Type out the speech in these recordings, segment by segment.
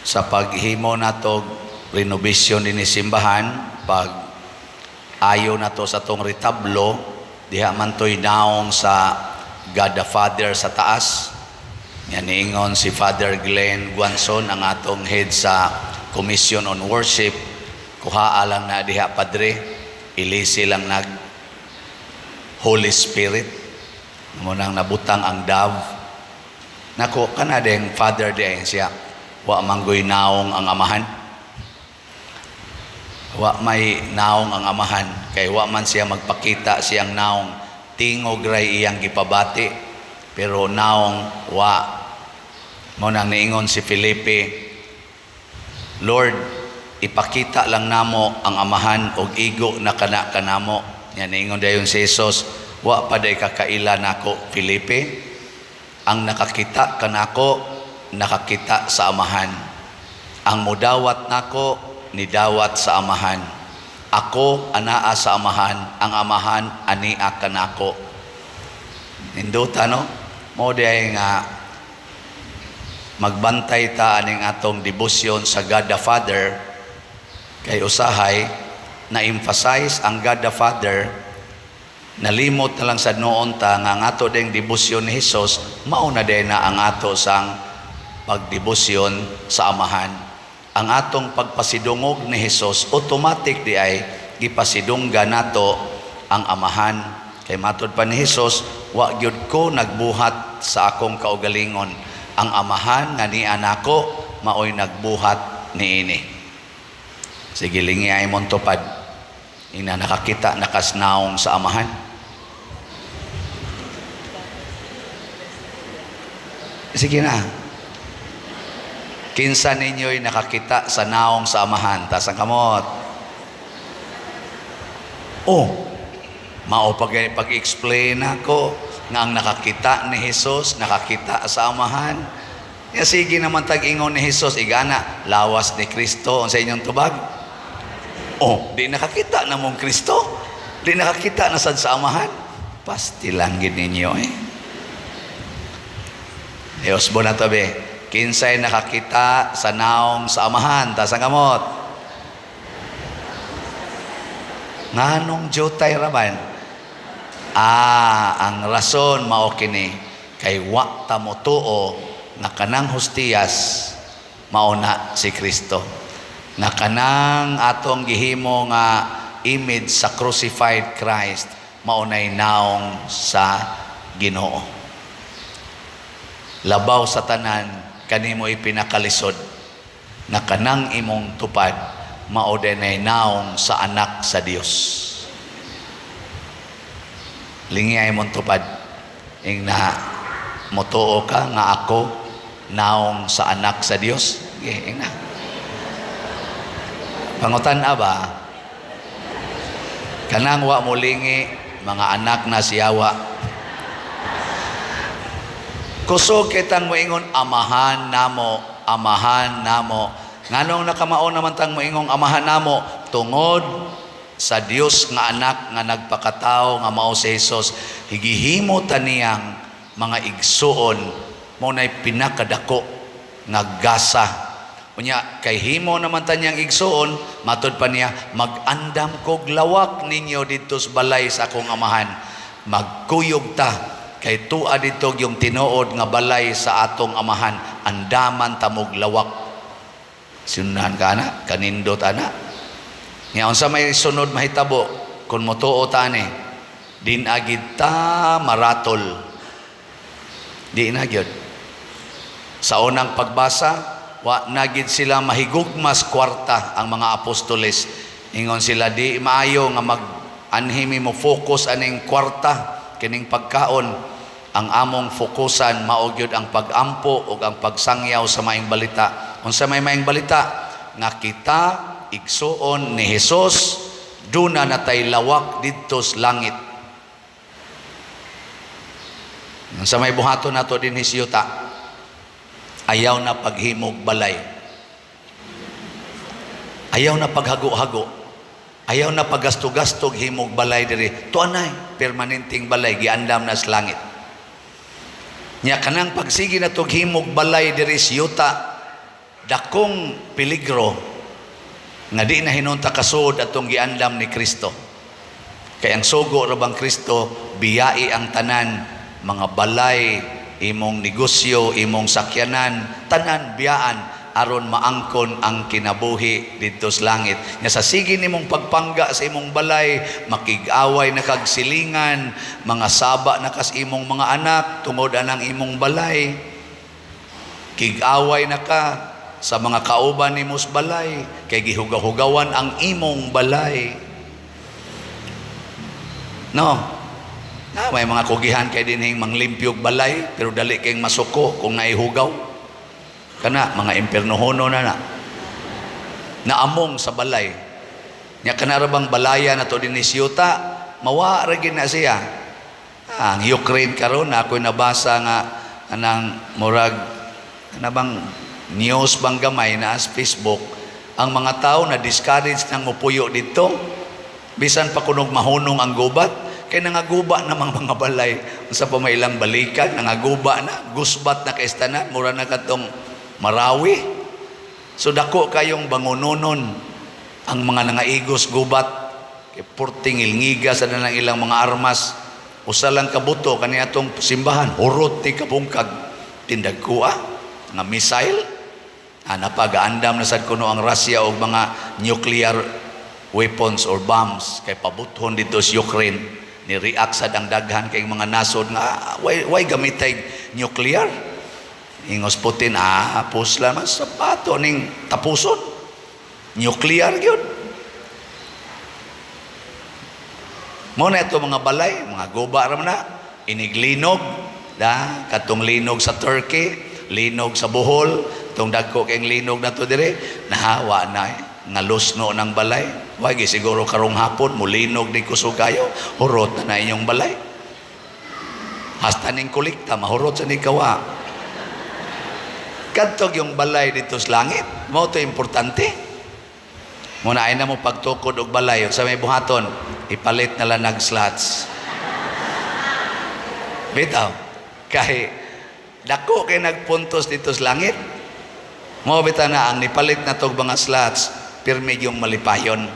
sa paghimo nato renovation din simbahan, pag ayo nato sa tong retablo, diha man to'y naong sa God the Father sa taas. Yan niingon si Father Glenn Guanson, ang atong head sa Commission on Worship. Kuhaa lang na diha padre, ilisi lang nag Holy Spirit. Munang nabutang ang dove. Nako kana deng Father diay siya. Wa manggoy naong ang amahan. Wa may naong ang amahan kay wa man siya magpakita siyang naong, tingog ray iyang gipabati pero naong wa. Mo nang niingon si Felipe, Lord, ipakita lang namo ang amahan og igo na kana kanamo. Yan niingon dayon si Jesus, wa pa day kakaila nako Felipe, ang nakakita kanako nakakita sa amahan. Ang mudawat nako nidawat sa amahan. Ako anaa sa amahan, ang amahan ania kanako. Ninduta no? Mo day nga magbantay ta aning atong debosyon sa God the Father, kay usahay na emphasize ang God the Father. Nalimot na lang sa noon ta nga ang ato ding debosyon ni Jesus mauna din na ang ato sang pagdebosyon sa amahan. Ang atong pagpasidungog ni Jesus automatic di ay gipasidungga nato ang amahan. Kay matod pa ni Jesus, wa gyud ko nagbuhat sa akong kaugalingon, ang amahan nga ni anako maoy nagbuhat niini. Sige lingi ay mong tupad. Ina nakakita nakasnaong sa amahan. Sige na. Kinsa ninyo'y nakakita sa naong sa amahan. Tas ang kamot. Oh, mao pag-explain ako nga ang nakakita ni Jesus, nakakita sa amahan. Ya sige naman tag-ingon ni Jesus, igana, lawas ni Kristo sa inyong tubag. Oh, di nakakita na mong Kristo. Di nakakita na sad sa amahan. Pastilang gid ninyo eh. Dios bo na tabi. Kinsay nakakita sa naong sa amahan, tas ang kamot. Nganong jutay raman? Ang rason mao kini kay wa ta mo tuo nga kanang hostiyas mauna si Kristo. Nga kanang atong gihimo nga image sa crucified Christ maunay naong sa Ginoo. Labaw sa tanan kanimo ipinakalisod na kanang imong tupad mao dinay naong sa anak sa Dios. Lingi ay mong tupad ing na motuo ka nga ako naong sa anak sa Dios. Ing na pangutan-a ba kanang wa mulingi mga anak na siyawa kusog kitang moingon amahan namo nganong nakamao naman tang moingong amahan namo tungod sa Dios nga anak nga nagpakatao nga mao si Jesus, higihimo taniyang mga igsuon mo nay pinakadako nga gasa. Unya kay himo naman taniyang igsuon, matud pa niya, mag-andam kog lawak ninyo didto sa balay sa akong amahan. Magkuyog ta kay tua dito yung tinuod nga balay sa atong amahan, andaman tamog lawak. Sinunahan ka na, kanindot ana. Nga unsa may sunod mahitabo kun motuo ta ani din agid ta maratol di na gyud sa unang pagbasa wa nagid sila mahigugmas kwarta ang mga apostoles ingon sila di maayo nga mag-anhimi mo focus aning kwarta kining pagkaon ang among fokusan mao gyud ang pag-ampo ug ang pagsangyaw sa maayong balita. Unsa may maayong balita nga kita igsuon ni Jesus duna natay lawak didto sa langit. Sa may buhaton nato din hisyuta, ayaw na paghimog balay, ayaw na paghago-hago, ayaw na paggasto-gastog himog balay diri. Tuanay permanenteng balay giandam na sa langit. Nya kanang pagsigi na tog himog balay diri sa yuta dakong peligro nga di na hinunta kasud atong giandam ni Kristo. Kay ang sugo ra bang Kristo biyai ang tanan, mga balay, imong negosyo, imong sakyanan, tanan biyaan aron maangkon ang kinabuhi dito sa langit. Nga sa sige nimong pagpangga sa imong balay, makig-away na kag silingan, mga saba na kas imong mga anak tungod anang imong balay. Kig-away na ka sa mga kauban nimo sa balay, kay gihugaw-hugawan ang imong balay. No. May mga kugihan kay dinhing manglimpyog balay, pero dali kayong masuko kung naihugaw. Kana mga impiernohono na naamong sa balay. Nya kanarabang balaya na to din ni Siyuta, mawa ra gid na siya. Ang Ukraine karon ako'y nabasa nga anang murag bang news bang gamay na sa Facebook, ang mga tao na discourage nang mupuyo dito bisan pa kunog mahunong ang gubat. Kaya nangaguba namang mga balay sa pamailang balikan, nangaguba na, gusbat na kaistanan, mura na katong Marawi. So dako kayong bangunonon ang mga nangaigos gubat, kay purting ilngiga sa nalang ilang mga armas, usalang kabuto kani atong simbahan, hurot ti kabungkag, tindagkua, nga missile, napagaandam na sad kuno ang Russia og mga nuclear weapons or bombs, kay pabuthon dito sa Ukraine. Ni-react sad ang daghan kay mga nasod nga why gamitay nuclear. Ingos Putin pusla mas sapato ning tapuson nuclear gyud. Mo na ito mga balay, mga guba ra na iniglinog da katong linog sa Turkey, linog sa Bohol, tong dagko kay linog na to dire nahawa na nga lusno ng balay. Wagi siguro karong hapon mulinog ni kusugayo, hurot na inyong balay. Hasta ning kulikta mahurot sa ni kawa. Kadtog yung balay dito sa langit, mo to importante. Muna ay na mo pagtukod og balay sa may buhaton, ipalit na lang nag-slots. Bitaw, kay dako kay nagpuntos dito sa langit. Mo bitaw na ang nipalit na tog mga slots, pirmi yung malipayon.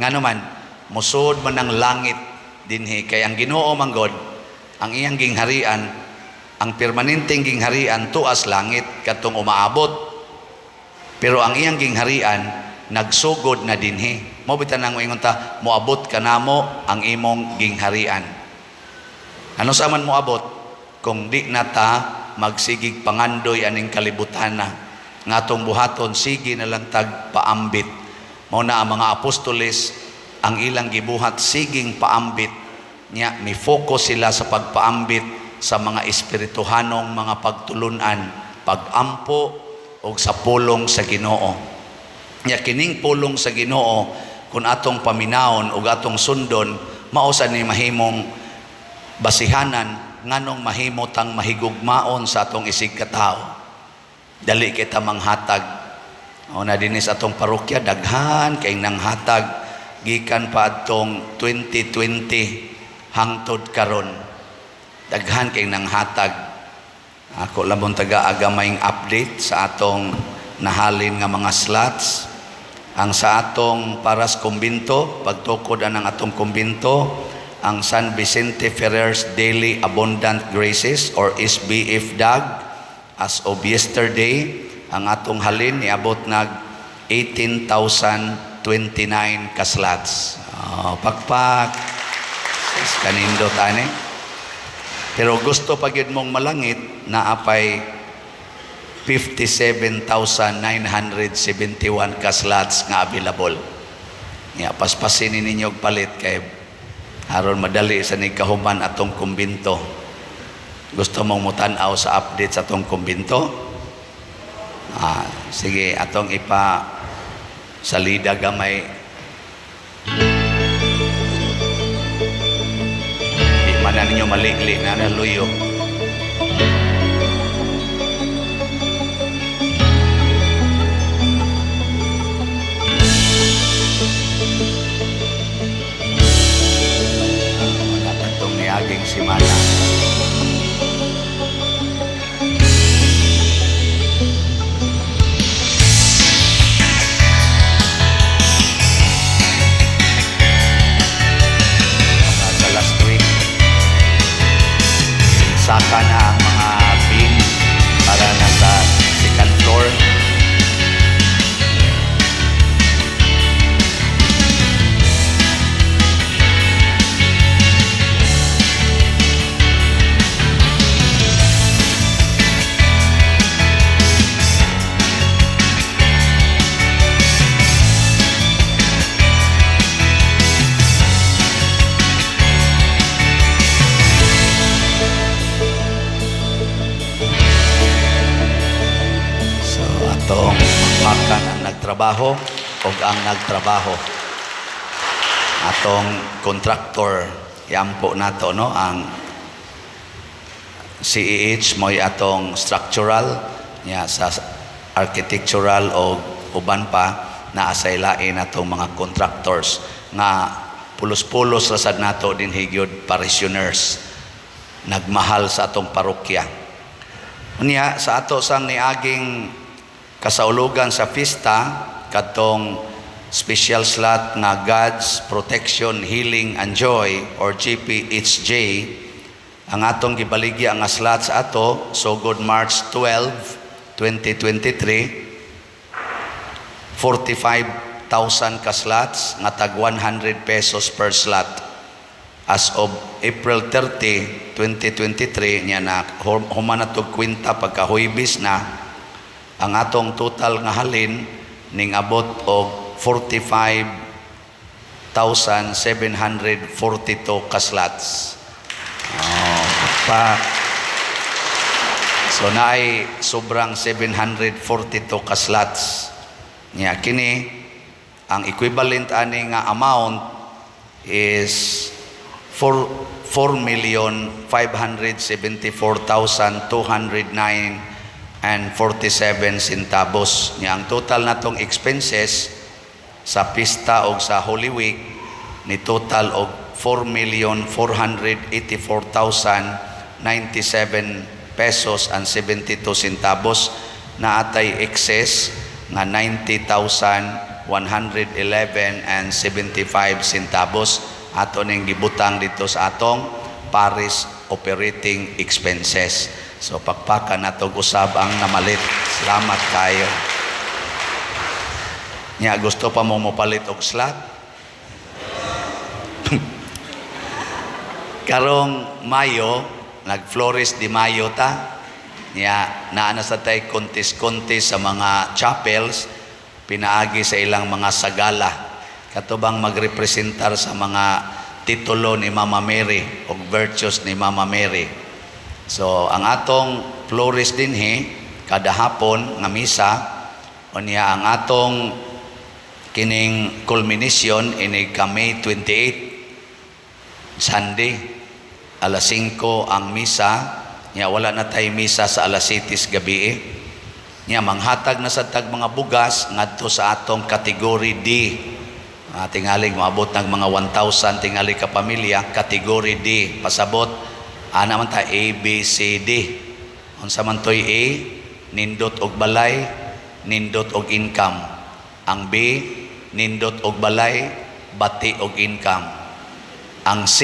Nga naman, musod man ang langit dinhi, kay ang Ginoo manggod, ang iyang gingharian, ang permanenteng gingharian tuas langit katong umaabot. Pero ang iyang gingharian nagsugod na dinhi. Mo bitan nang ingon ta, moabot kanamo ang imong gingharian. Ano sa man moabot kung di na ta magsigig pangandoy aning kalibutan na ngatong buhaton sige na lang tag paambit. Mao na ang mga apostoles ang ilang gibuhat siging paambit nya, mi focus sila sa pagpaambit sa mga espirituhanong mga pagtulunan, pagampo og sa pulong sa Ginoo. Nya kining pulong sa Ginoo kung atong paminawon ug atong sundon, mao sa ni mahimong basihanan nganong mahimotang mahigugmaon sa atong isig katao. Dali kita manghatag. O na dinis atong parokya, daghan kay nang hatag gikan pa atong 2020 hangtod karon. Daghan kay nang hatag. Ako labon taga-aga maying update sa atong nahalin nga mga slots. Ang sa atong Paras Kumbinto, pagtukod anang atong kumbinto, ang San Vicente Ferrer's Daily Abundant Graces or SBF DAG, as of yesterday, ang atong halin niabot nag 18,029 ka slots. Pakpak. Kanindo tani. Pero gusto pa gyud mong malangit na apay 57,971 ka slots nga available. Nya paspasin ninyo og palit kay aron madali sa nigkahuman atong kumbinto. Gusto mong mutan-aw sa update sa atong kumbinto? Sige, atong ipa salida gamay. Di man na ninyo maligli na naluyo. Wala itong niaging simana. saka na ang mga beam para nasa second floor. Atong makmakan ang nagtrabaho o ang nagtrabaho. Atong kontraktor, yampo nato, no? Ang CEH mo'y atong structural, niya sa architectural o uban pa na asaylain atong mga contractors nga pulos-pulos rasad nato din higyod parishioners nagmahal sa atong parokya. Unya sa ato sang niaging kasaulugan sa pista katong special slot nga God's Protection, Healing and Joy or GPHJ, ang atong gibaligya nga slot sa ato sugod March 12, 2023, 45,000 ka slots nga tag 100 pesos per slot. As of April 30, 2023 niya na human na to kwinta pagka-Huwebes na ang atong total nga halin ning abot og 45,742 ka slots. So naay sobrang 742 ka slots. Nya kini ang equivalent ani nga amount is 4,574,209 and 47 centavos. Niya ang total natong expenses sa pista o sa Holy Week ni total og 4,484,097 pesos and 72 centavos na atay excess nga 90,111 and 75 centavos ato ning gibutang dito sa atong Paris operating expenses. So pakpakan nato usab ang namalit. Salamat kayo. Nya gusto pa mo mopalit og slot? Karong Mayo, nag-Flores de Mayo ta. Nya naana sa tay contest sa mga chapels pinaagi sa ilang mga sagala. Katubang magrepresentar sa mga titulo ni Mama Mary o virtues ni Mama Mary. So ang atong Flores dinhi kada hapon nga misa unya ang atong kining culmination ini ka May 28 Sunday alas 5 ang misa nya wala na tay misa sa alas 7 gabi nya manghatag na sa tag mga bugas ngadto sa atong category D. Tingali maabot ng mga 1,000 tingali ka pamilya category D pasabot ana man ta A, B, C, D. Unsa man toy A, nindot og balay, nindot og income. Ang B, nindot og balay, bati og income. Ang C,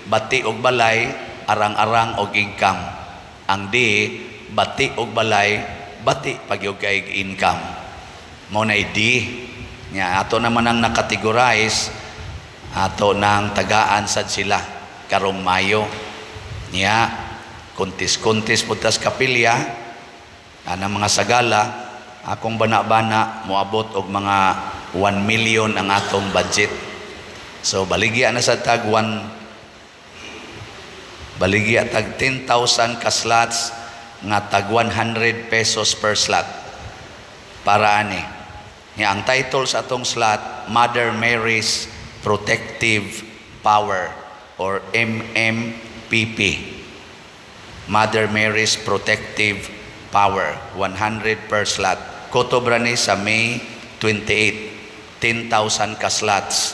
bati og balay, arang-arang og income. Ang D, bati og balay, bati pagyog kay income. Mo na D. Nya ato naman ang nakategorize ato nang tagaan sad sila karong Mayo. Niya, kuntis-kuntis putas kapilya, ana mga sagala, akong bana-bana, moabot og mga 1 million ang atong budget. So, baligya na sa tag 10,000 ka slots, nga tag 100 pesos per slot. Para ani. Niya, ang title sa atong slot, Mother Mary's Protective Power or MMPP. Mother Mary's Protective Power, 100 per slot. Kotobra ni sa May 28, 10,000 ka slots.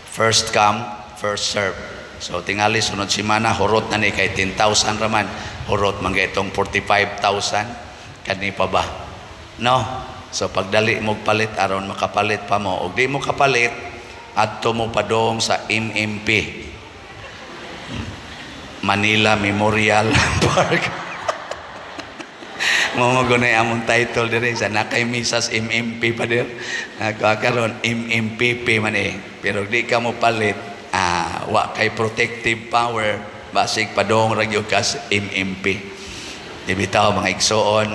First come, first serve. So tingali sunod simana, hurot na ni kay 10,000 raman. Hurot man itong 45,000. Kani pa ba? No? So pagdali mo palit, aron makapalit pa mo. O di mo kapalit, adto mo padong sa MMP. Manila Memorial Park. Mamagunay among title dire sa nakay misas MMP pa dir. Karon MMPP man pero di ka mo palit. Wa kay protective power basig padong ragyo kas MMP. Di bitaw mga igsoon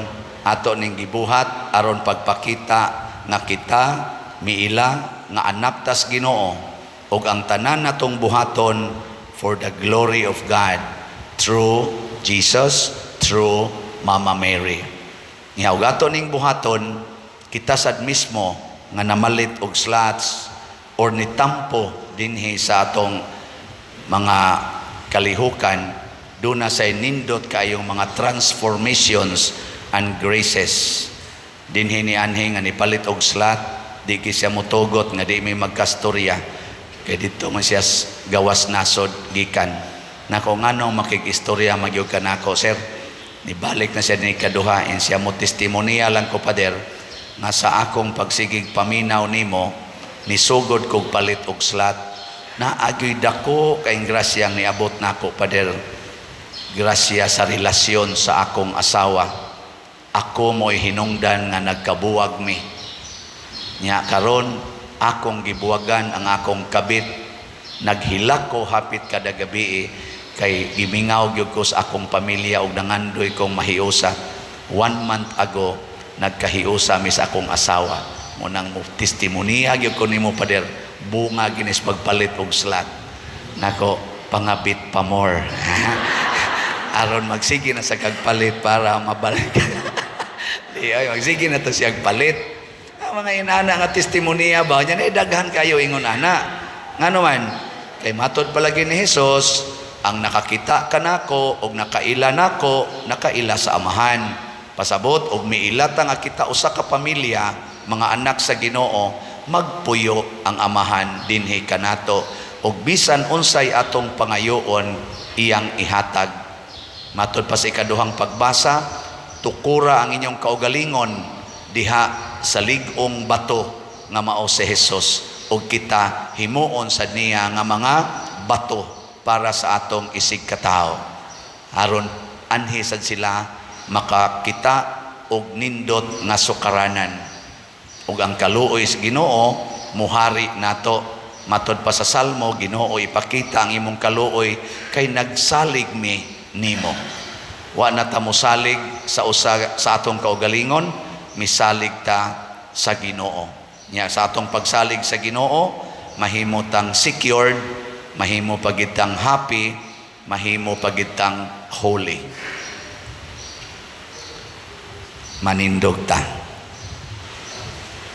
ato ning gibuhat aron pagpakita nga kita miila nga anak tas Ginoo ug ang tanan natong buhaton for the glory of God through Jesus, through Mama Mary. Nga ugato ning buhaton kita sad mismo nga namalit og slots or nitampo dinhi sa atong mga kalihukan doon na sa nindot kayong mga transformations and graces dinhi ni anhi nga nipalit og slot di siya motugot nga di may magkastorya kay dito man siya gawas nasod gikan nako nganong makikistorya magyud kanako sir. Nibalik na siya ni kaduha and siya mo testimonya lang ko pader nga sa akong pagsigig paminaw nimo nisugod kog palit og slot na agoy dako kay grasyang niabot nako pader grasya sa relasyon sa akong asawa ako mo'y hinungdan nga nagkabuwag mi nya karon akong gibuwagan ang akong kabit naghilak ko hapit kada gabi kay gimingaw gyud ko sa akong pamilya ug nangandoy kong mahiusa 1 month ago nagkahiusa mi sa akong asawa mo nang mo testimonya gyud ko nimo pader bunga ginis pagpalit og slot nako pangabit pa more aron magsige na sa kagpalit para mabalik di ay magsige na to siya palit ang mga inana nga testimonya ba nya daghan kayo ingon ana ngano man kay matod palagi ni Hesus ang nakakita kanako og nakaila nako nakaila sa amahan pasabot og miilata nga kita usa ka pamilya mga anak sa Ginoo magpuyo ang amahan dinhi kanato og bisan unsay atong pangayoon iyang ihatag matud pa sa ikaduhang pagbasa tukura ang inyong kaugalingon diha sa lig-ong bato nga mao si Hesus og kita himuon sad niya nga mga bato para sa atong isig katao aron anhi sad sila makakita og nindot nga sukaranan ug ang kaluoy sa Ginoo muhari nato matod pa sa Salmo Ginoo ipakita ang imong kaluoy kay nagsalig mi nimo wa na ta mosalig sa usa sa atong kaugalingon misalig ta sa Ginoo nya sa atong pagsalig sa Ginoo mahimo tang secured mahimo pagitang happy, mahimo pagitang holy. Manindog ta.